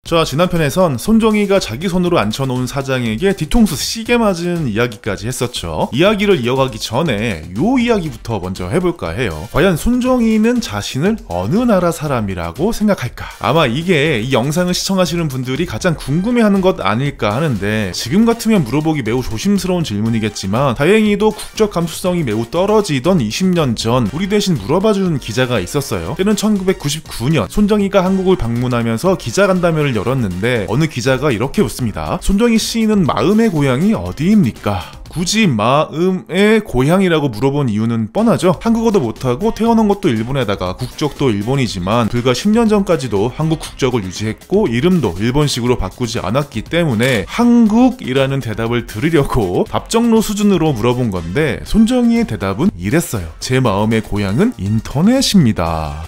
자, 지난 편에선 손정희가 자기 손으로 앉혀놓은 사장에게 뒤통수 시게 맞은 이야기까지 했었죠. 이야기를 이어가기 전에 요 이야기부터 먼저 해볼까 해요. 과연 손정희는 자신을 어느 나라 사람이라고 생각할까? 아마 이게 이 영상을 시청하시는 분들이 가장 궁금해하는 것 아닐까 하는데, 지금 같으면 물어보기 매우 조심스러운 질문이겠지만 다행히도 국적 감수성이 매우 떨어지던 20년 전 우리 대신 물어봐주는 기자가 있었어요. 때는 1999년 손정희가 한국을 방문하면서 기자간담회를 열었는데 어느 기자가 이렇게 묻습니다. 손정희 씨는 마음의 고향이 어디입니까? 굳이 마음의 고향이라고 물어본 이유는 뻔하죠. 한국어도 못하고 태어난 것도 일본에다가 국적도 일본이지만 불과 10년 전까지도 한국 국적을 유지했고 이름도 일본식으로 바꾸지 않았기 때문에 한국이라는 대답을 들으려고 답정로 수준으로 물어본 건데, 손정희의 대답은 이랬어요. 제 마음의 고향은 인터넷입니다.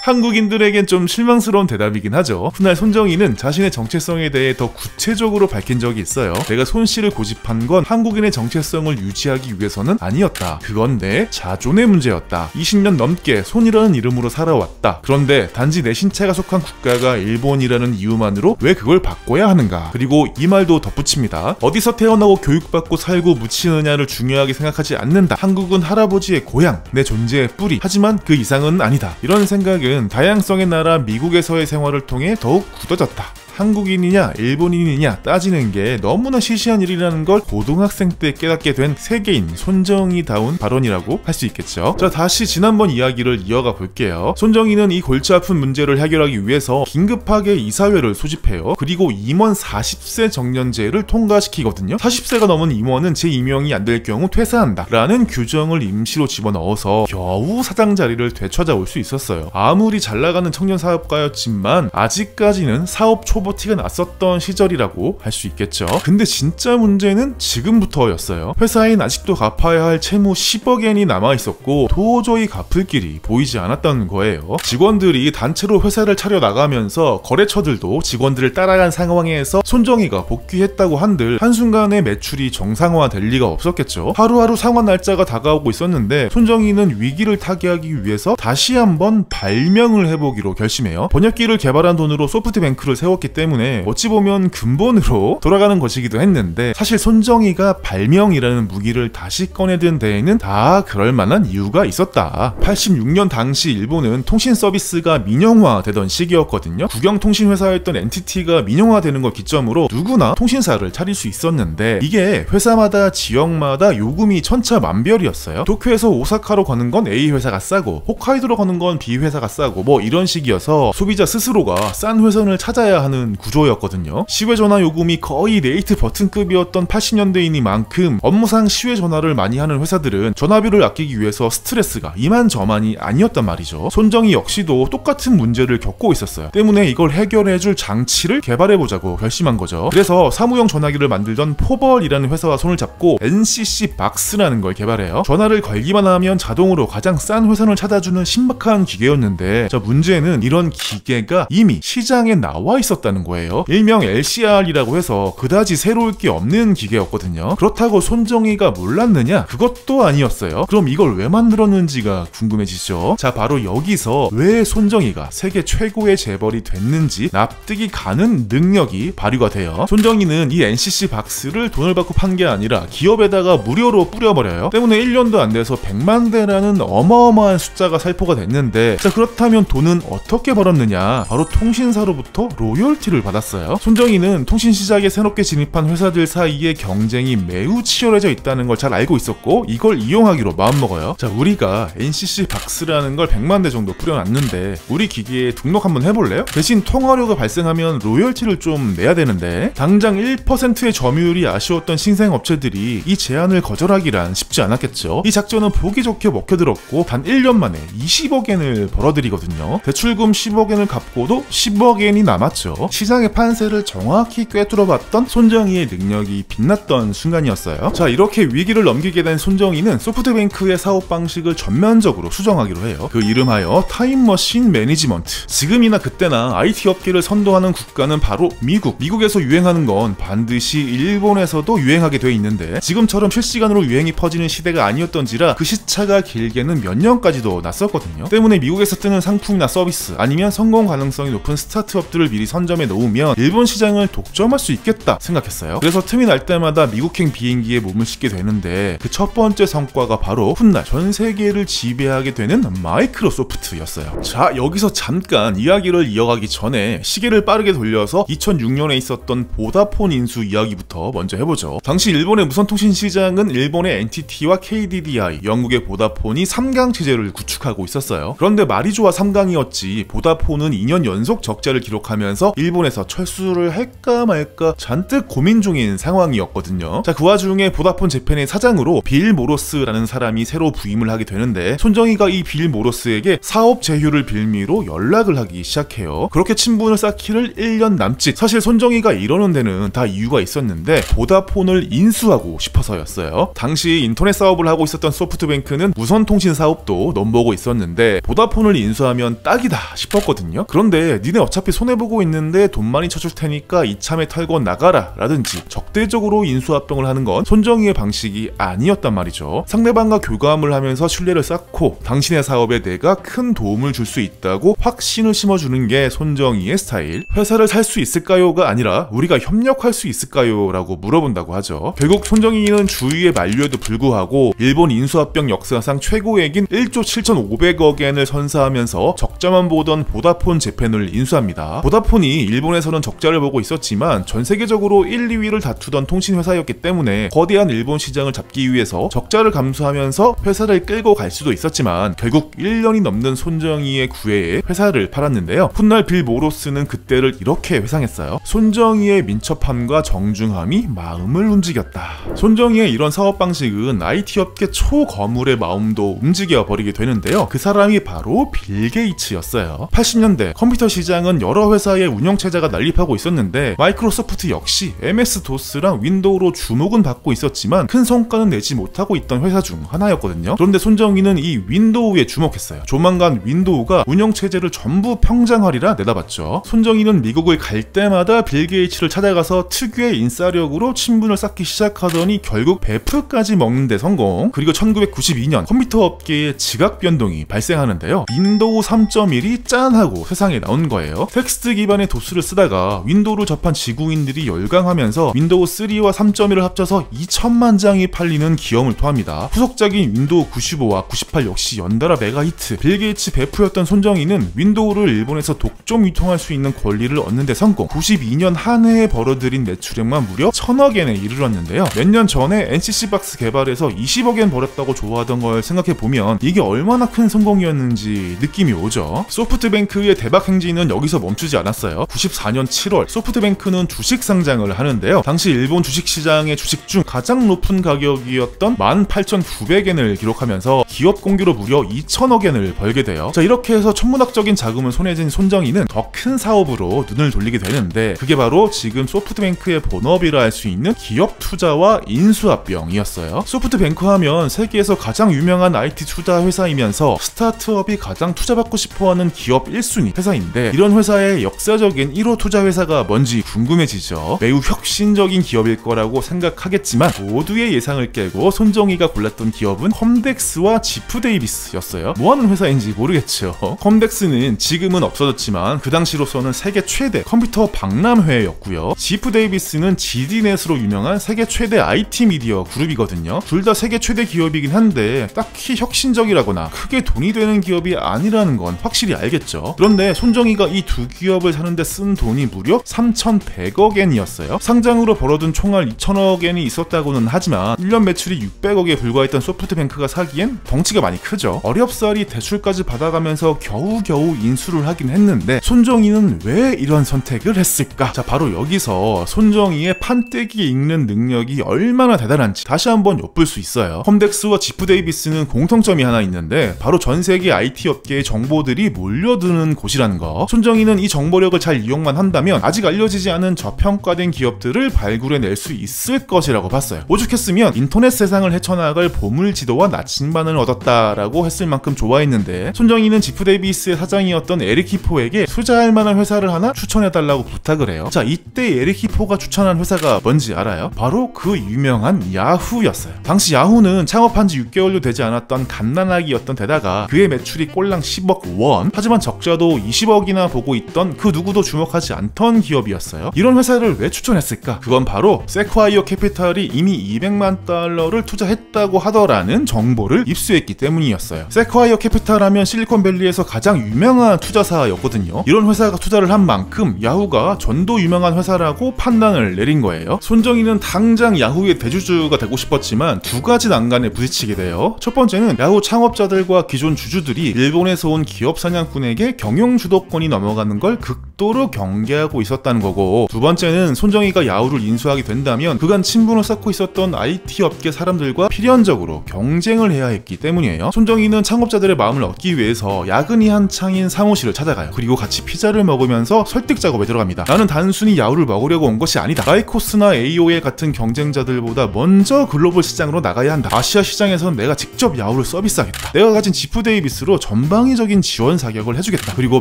한국인들에겐 좀 실망스러운 대답이긴 하죠. 훗날 손정희는 자신의 정체성에 대해 더 구체적으로 밝힌 적이 있어요. 내가 손 씨를 고집한 건 한국인의 정체성을 유지하기 위해서는 아니었다. 그건 내 자존의 문제였다. 20년 넘게 손이라는 이름으로 살아왔다. 그런데 단지 내 신체가 속한 국가가 일본이라는 이유만으로 왜 그걸 바꿔야 하는가? 그리고 이 말도 덧붙입니다. 어디서 태어나고 교육받고 살고 묻히느냐를 중요하게 생각하지 않는다. 한국은 할아버지의 고향, 내 존재의 뿌리. 하지만 그 이상은 아니다. 이런 생각은 다양성의 나라 미국에서의 생활을 통해 더욱 굳어졌다. 한국인이냐 일본인이냐 따지는 게 너무나 시시한 일이라는 걸 고등학생 때 깨닫게 된 세계인 손정희다운 발언이라고 할 수 있겠죠. 자, 다시 지난번 이야기를 이어가 볼게요. 손정희는 이 골치 아픈 문제를 해결하기 위해서 긴급하게 이사회를 소집해요. 그리고 임원 40세 정년제를 통과시키거든요. 40세가 넘은 임원은 재임용이 안 될 경우 퇴사한다 라는 규정을 임시로 집어넣어서 겨우 사장 자리를 되찾아올 수 있었어요. 아무리 잘나가는 청년 사업가였지만 아직까지는 사업 초보티가 났었던 시절이라고 할 수 있겠죠. 근데 진짜 문제는 지금부터였어요. 회사엔 아직도 갚아야 할 채무 10억엔이 남아있었고 도저히 갚을 길이 보이지 않았던 거예요. 직원들이 단체로 회사를 차려나가면서 거래처들도 직원들을 따라간 상황에서 손정희가 복귀했다고 한들 한순간에 매출이 정상화될 리가 없었겠죠. 하루하루 상환 날짜가 다가오고 있었는데 손정희는 위기를 타개하기 위해서 다시 한번 발명을 해보기로 결심해요. 번역기를 개발한 돈으로 소프트뱅크를 세웠기 때문에 어찌 보면 근본으로 돌아가는 것이기도 했는데, 사실 손정희가 발명이라는 무기를 다시 꺼내든 데에는 다 그럴 만한 이유가 있었다. 86년 당시 일본은 통신 서비스가 민영화되던 시기였거든요. 국영통신회사였던 NTT가 민영화되는 걸 기점으로 누구나 통신사를 차릴 수 있었는데, 이게 회사마다 지역마다 요금이 천차만별이었어요. 도쿄에서 오사카로 가는 건 A 회사가 싸고 홋카이도로 가는 건 B 회사가 싸고 뭐 이런 식이어서 소비자 스스로가 싼 회선을 찾아야 하는 구조였거든요. 시외전화 요금이 거의 네이트 버튼급이었던 80년대이니만큼 업무상 시외전화를 많이 하는 회사들은 전화비를 아끼기 위해서 스트레스가 이만저만이 아니었단 말이죠. 손정희 역시도 똑같은 문제를 겪고 있었어요. 때문에 이걸 해결해줄 장치를 개발해보자고 결심한 거죠. 그래서 사무용 전화기를 만들던 포벌이라는 회사와 손을 잡고 NCC 박스라는 걸 개발해요. 전화를 걸기만 하면 자동으로 가장 싼 회선을 찾아주는 신박한 기계였는데, 자, 문제는 이런 기계가 이미 시장에 나와 있었다는 거예요. 일명 LCR이라고 해서 그다지 새로울 게 없는 기계였거든요. 그렇다고 손정희가 몰랐느냐? 그것도 아니었어요. 그럼 이걸 왜 만들었는지가 궁금해지죠. 자, 바로 여기서 왜 손정희가 세계 최고의 재벌이 됐는지 납득이 가는 능력이 발휘가 돼요. 손정희는 이 NCC 박스를 돈을 받고 판 게 아니라 기업에다가 무료로 뿌려버려요. 때문에 1년도 안 돼서 100만 대라는 어마어마한 숫자가 살포가 됐는데, 자, 그렇다면 돈은 어떻게 벌었느냐? 바로 통신사로부터 로열티를 받았어요. 손정희는 통신 시장에 새롭게 진입한 회사들 사이에 경쟁이 매우 치열해져 있다는 걸 잘 알고 있었고 이걸 이용하기로 마음먹어요. 자, 우리가 NCC 박스라는 걸 100만 대 정도 뿌려놨는데 우리 기기에 등록 한번 해볼래요? 대신 통화료가 발생하면 로열티를 좀 내야 되는데, 당장 1%의 점유율이 아쉬웠던 신생업체들이 이 제안을 거절하기란 쉽지 않았겠죠. 이 작전은 보기 좋게 먹혀들었고 단 1년 만에 20억엔을 벌어들이거든요. 대출금 10억엔을 갚고도 10억엔이 남았죠. 시장의 판세를 정확히 꿰뚫어봤던 손정희의 능력이 빛났던 순간이었어요. 자, 이렇게 위기를 넘기게 된 손정희는 소프트뱅크의 사업 방식을 전면적으로 수정하기로 해요. 그 이름하여 타임머신 매니지먼트. 지금이나 그때나 IT 업계를 선도하는 국가는 바로 미국. 미국에서 유행하는 건 반드시 일본에서도 유행하게 돼 있는데, 지금처럼 실시간으로 유행이 퍼지는 시대가 아니었던지라 그 시차가 길게는 몇 년까지도 났었거든요. 때문에 미국에서 뜨는 상품이나 서비스 아니면 성공 가능성이 높은 스타트업들을 미리 선정 판점에 놓으면 일본 시장을 독점할 수 있겠다 생각했어요. 그래서 틈이 날 때마다 미국행 비행기에 몸을 싣게 되는데 그 첫 번째 성과가 바로 훗날 전 세계를 지배하게 되는 마이크로소프트였어요. 자, 여기서 잠깐 이야기를 이어가기 전에 시계를 빠르게 돌려서 2006년에 있었던 보다폰 인수 이야기부터 먼저 해보죠. 당시 일본의 무선통신 시장은 일본의 NTT와 KDDI, 영국의 보다폰이 3강 체제를 구축하고 있었어요. 그런데 말이 좋아 3강이었지 보다폰은 2년 연속 적자를 기록하면서 일본에서 철수를 할까 말까 잔뜩 고민 중인 상황이었거든요. 자, 그 와중에 보다폰 재팬의 사장으로 빌 모로스라는 사람이 새로 부임을 하게 되는데 손정희가 이 빌 모로스에게 사업 제휴를 빌미로 연락을 하기 시작해요. 그렇게 친분을 쌓기를 1년 남짓. 사실 손정희가 이러는 데는 다 이유가 있었는데 보다폰을 인수하고 싶어서였어요. 당시 인터넷 사업을 하고 있었던 소프트뱅크는 무선통신 사업도 넘보고 있었는데 보다폰을 인수하면 딱이다 싶었거든요. 그런데 니네 어차피 손해보고 있는데 돈 많이 쳐줄 테니까 이참에 털고 나가라 라든지 적대적으로 인수합병을 하는 건 손정희의 방식이 아니었단 말이죠. 상대방과 교감을 하면서 신뢰를 쌓고 당신의 사업에 내가 큰 도움을 줄 수 있다고 확신을 심어주는 게 손정희의 스타일. 회사를 살 수 있을까요가 아니라 우리가 협력할 수 있을까요? 라고 물어본다고 하죠. 결국 손정희는 주의의 만류에도 불구하고 일본 인수합병 역사상 최고액인 1조 7,500억 엔을 선사하면서 적자만 보던 보다폰 재팬을 인수합니다. 보다폰이 일본에서는 적자를 보고 있었지만 전 세계적으로 1, 2위를 다투던 통신회사였기 때문에 거대한 일본 시장을 잡기 위해서 적자를 감수하면서 회사를 끌고 갈 수도 있었지만 결국 1년이 넘는 손정희의 구애에 회사를 팔았는데요. 훗날 빌 모로스는 그때를 이렇게 회상했어요. 손정희의 민첩함과 정중함이 마음을 움직였다. 손정희의 이런 사업 방식은 IT 업계 초거물의 마음도 움직여 버리게 되는데요. 그 사람이 바로 빌 게이츠였어요. 80년대 컴퓨터 시장은 여러 회사의 운영체제가 난립하고 있었는데 마이크로소프트 역시 MS-DOS랑 윈도우로 주목은 받고 있었지만 큰 성과는 내지 못하고 있던 회사 중 하나였거든요. 그런데 손정희는 이 윈도우에 주목했어요. 조만간 윈도우가 운영체제를 전부 평장하리라 내다봤죠. 손정희는 미국을 갈 때마다 빌 게이츠를 찾아가서 특유의 인싸력으로 친분을 쌓기 시작하더니 결국 베프까지 먹는 데 성공. 그리고 1992년 컴퓨터 업계에 지각 변동이 발생하는데요. 윈도우 3.1이 짠 하고 세상에 나온 거예요. 텍스트 기반의 도스를 쓰다가 윈도우를 접한 지구인들이 열광하면서 윈도우 3와 3.1을 합쳐서 2천만 장이 팔리는 기염을 토합니다. 후속작인 윈도우 95와 98 역시 연달아 메가히트. 빌 게이츠 베프였던 손정희는 윈도우를 일본에서 독점 유통할 수 있는 권리를 얻는 데 성공. 92년 한 해에 벌어들인 매출액만 무려 1000억 엔에 이르렀는데요. 몇 년 전에 NCC 박스 개발에서 20억 엔 벌었다고 좋아하던 걸 생각해보면 이게 얼마나 큰 성공이었는지 느낌이 오죠. 소프트뱅크의 대박 행진은 여기서 멈추지 않았어요. 94년 7월 소프트뱅크는 주식 상장을 하는데요. 당시 일본 주식시장의 주식 중 가장 높은 가격이었던 18,900엔을 기록하면서 기업 공개로 무려 2천억 엔을 벌게 돼요. 자, 이렇게 해서 천문학적인 자금을 손에 쥔 손정희는 더 큰 사업으로 눈을 돌리게 되는데 그게 바로 지금 소프트뱅크의 본업이라 할 수 있는 기업 투자와 인수합병이었어요. 소프트뱅크 하면 세계에서 가장 유명한 IT 투자 회사이면서 스타트업이 가장 투자받고 싶어하는 기업 1순위 회사인데 이런 회사의 역사적인 1호 투자 회사가 뭔지 궁금해지죠. 매우 혁신적인 기업일 거라고 생각하겠지만 모두의 예상을 깨고 손정희가 골랐던 기업은 컴덱스와 지프 데이비스였어요. 뭐하는 회사인지 모르겠죠. 컴덱스는 지금은 없어졌지만 그 당시로서는 세계 최대 컴퓨터 박람회였고요. 지프 데이비스는 GD넷으로 유명한 세계 최대 IT 미디어 그룹이거든요. 둘 다 세계 최대 기업이긴 한데 딱히 혁신적이라거나 크게 돈이 되는 기업이 아니라는 건 확실히 알겠죠. 그런데 손정희가 이 두 기업을 사는데 쓴 돈이 무려 3,100억 엔이었어요. 상장으로 벌어둔 총알 2천억 엔이 있었다고는 하지만 1년 매출이 600억에 불과했던 소프트뱅크가 사기엔 덩치가 많이 크죠. 어렵사리 대출까지 받아가면서 겨우겨우 인수를 하긴 했는데 손정희는 왜 이런 선택을 했을까? 자, 바로 여기서 손정희의 판때기 읽는 능력이 얼마나 대단한지 다시 한번 엿볼 수 있어요. 컴덱스와 지프 데이비스는 공통점이 하나 있는데 바로 전 세계 IT 업계의 정보들이 몰려드는 곳이라는 거. 손정희는 이 정보력을 잘 이용만 한다면 아직 알려지지 않은 저평가된 기업들을 발굴해낼 수 있을 것이라고 봤어요. 오죽했으면 인터넷 세상을 헤쳐나갈 보물지도와 나침반을 얻었다라고 했을 만큼 좋아했는데 손정희는 지프 데이비스의 사장이었던 에릭 히포에게 투자할 만한 회사를 하나 추천해달라고 부탁을 해요. 자, 이때 에릭 히포가 추천한 회사가 뭔지 알아요? 바로 그 유명한 야후였어요. 당시 야후는 창업한 지 6개월도 되지 않았던 갓난아기였던 데다가 그의 매출이 꼴랑 10억 원, 하지만 적자도 20억이나 보고 있던 그 누구도 주목하지 않던 기업이었어요. 이런 회사를 왜 추천했을까? 그건 바로 세콰이어 캐피탈이 이미 200만 달러를 투자했다고 하더라는 정보를 입수했기 때문이었어요. 세콰이어 캐피탈 하면 실리콘밸리에서 가장 유명한 투자사였거든요. 이런 회사가 투자를 한 만큼 야후가 전도 유명한 회사라고 판단을 내린 거예요. 손정희는 당장 야후의 대주주가 되고 싶었지만 두 가지 난간에 부딪히게 돼요. 첫 번째는 야후 창업자들과 기존 주주들이 일본에서 온 기업 사냥꾼에게 경영 주도권이 넘어가는 걸 극도로 경계하고 있었다는 거고, 두 번째는 손정희가 야후를 인수하게 된다면 그간 친분을 쌓고 있었던 IT 업계 사람들과 필연적으로 경쟁을 해야 했기 때문이에요. 손정희는 창업자들의 마음을 얻기 위해서 야근이 한창인 사무실을 찾아가요. 그리고 같이 피자를 먹으면서 설득 작업에 들어갑니다. 나는 단순히 야후를 먹으려고 온 것이 아니다. 라이코스나 AOL 같은 경쟁자들보다 먼저 글로벌 시장으로 나가야 한다. 아시아 시장에서는 내가 직접 야후를 서비스하겠다. 내가 가진 지프 데이비스로 전방위적인 지원 사격을 해주겠다. 그리고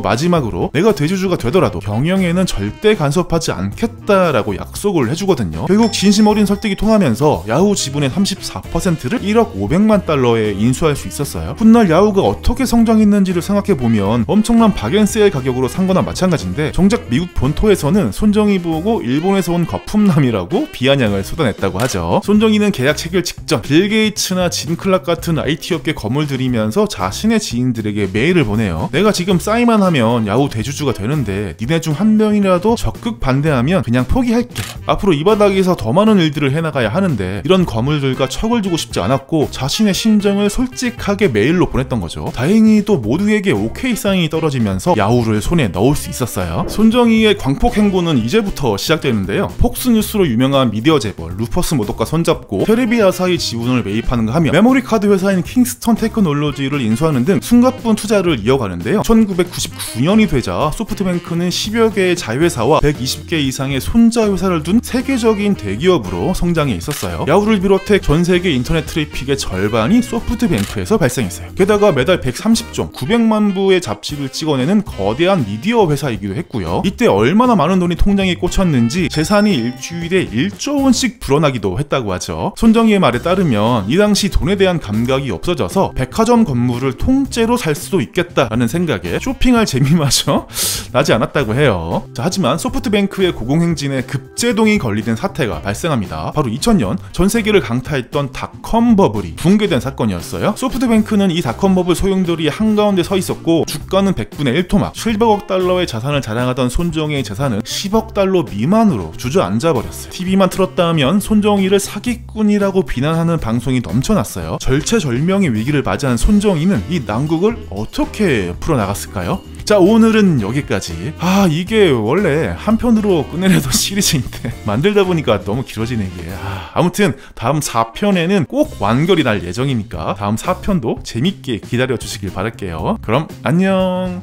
마지막으로 내가 대주주가 되더라도 경영에는 절대 간섭하지 않겠다라고 약속을 해주거든요. 결국 진심 어린 설득이 통하면서 야후 지분의 34%를 1억 500만 달러에 인수할 수 있었어요. 훗날 야후가 어떻게 성장했는지를 생각해보면 엄청난 박앤세일 가격으로 산 거나 마찬가지인데, 정작 미국 본토에서는 손정희 보고 일본에서 온 거품남이라고 비아냥을 쏟아냈다고 하죠. 손정희는 계약 체결 직전 빌 게이츠나 진 클락 같은 IT 업계 거물 들이면서 자신의 지인들에게 메일을 보내요. 내가 지금 싸이만 하면 야후 대주주가 되는데 니네 중 한 명이라도 적극 반대하면 그냥 포기할게. 앞으로 이 바닥에서 더 많은 일들을 해나가야 하는데 이런 거물들과 척을 두고 싶지 않았고 자신의 심정을 솔직하게 메일로 보냈던 거죠. 다행히도 모두에게 오케이 사인이 떨어지면서 야후를 손에 넣을 수 있었어요. 손정희의 광폭 행보는 이제부터 시작되는데요. 폭스뉴스로 유명한 미디어 재벌 루퍼스 모독과 손잡고 테레비 아사히 지분을 매입하는가 하며 메모리 카드 회사인 킹스턴 테크놀로지를 인수하는 등 숨가쁜 투자를 이어가는데요. 1999년이 되자 소프트뱅크는 10여 개의 자회사와 120개 이상의 손자 회사를 둔 세계적인 대기업으로 성장해 있었어요. 야후를 비롯해 전 세계 인터넷 트래픽의 절반이 소프트뱅크에서 발생했어요. 게다가 매달 130종 900만 부의 잡지를 찍어내는 거대한 미디어 회사이기도 했고요. 이때 얼마나 많은 돈이 통장에 꽂혔는지 재산이 일주일에 1조 원씩 불어나기도 했다고 하죠. 손정희의 말에 따르면 이 당시 돈에 대한 감각이 없어져서 백화점 건물을 통째로 살 수도 있겠다라는 생각에 쇼핑할 재미마저 나지 않았다고 해요. 자, 하지만 소프트뱅크의 고공행진에 급제동이 걸리는 사태가 발생합니다. 바로 2000년 전 세계를 강타했던 닷컴 버블이 붕괴된 사건이었어요. 소프트뱅크는 이 닷컴 버블 소용돌이 한가운데 서 있었고 주가는 100분의 1토막, 700억 달러의 자산을 자랑하던 손정희의 재산은 10억 달러 미만으로 주저앉아 버렸어요. TV만 틀었다 하면 손정희를 사기꾼이라고 비난하는 방송이 넘쳐났어요. 절체절명의 위기를 맞이한 손정희는 이 난국을 어떻게 풀어나갔을까요? 자, 오늘은 여기까지. 이게 원래 한 편으로 끝내려던 시리즈인데 만들다 보니까 너무 길어지네 이게. 아무튼 다음 4편에는 꼭 완결이 날 예정이니까 다음 4편도 재밌게 기다려 주시길 바랄게요. 그럼 안녕.